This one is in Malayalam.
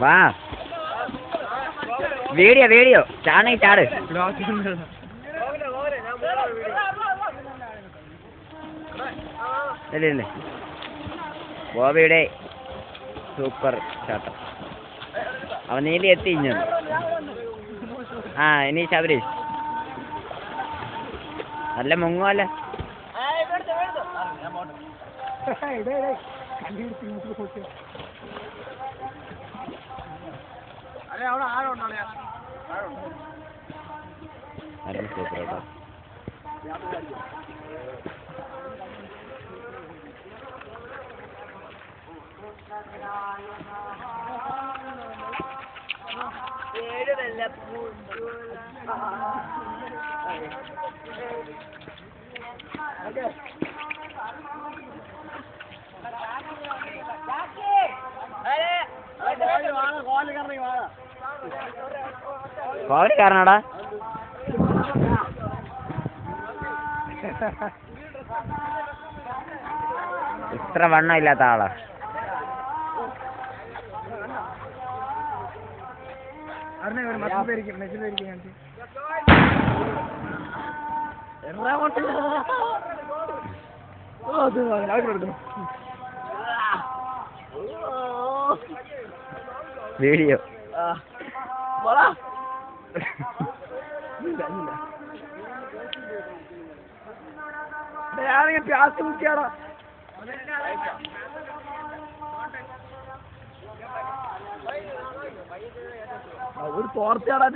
വാ വീഡിയോ ചാണെങ്കിൽ ചാട്. ഇല്ലേ ബോബിയുടെ സൂപ്പർ ഷാട്ട്. അവൻ നീലി എത്തി ഇഞ്ഞു. ഇനി ശബരീഷ് നല്ല മുങ്ങുമല്ല. സൂപ്പർ കേട്ടോ. കോവല് കാരണടാ. ഇത്ര വണ്ണം ഇല്ലാത്ത ആളാ. വീഡിയോ പ്യാസ് കുട്ടിയാടാ. ഒരു തോർച്ചയാടാ.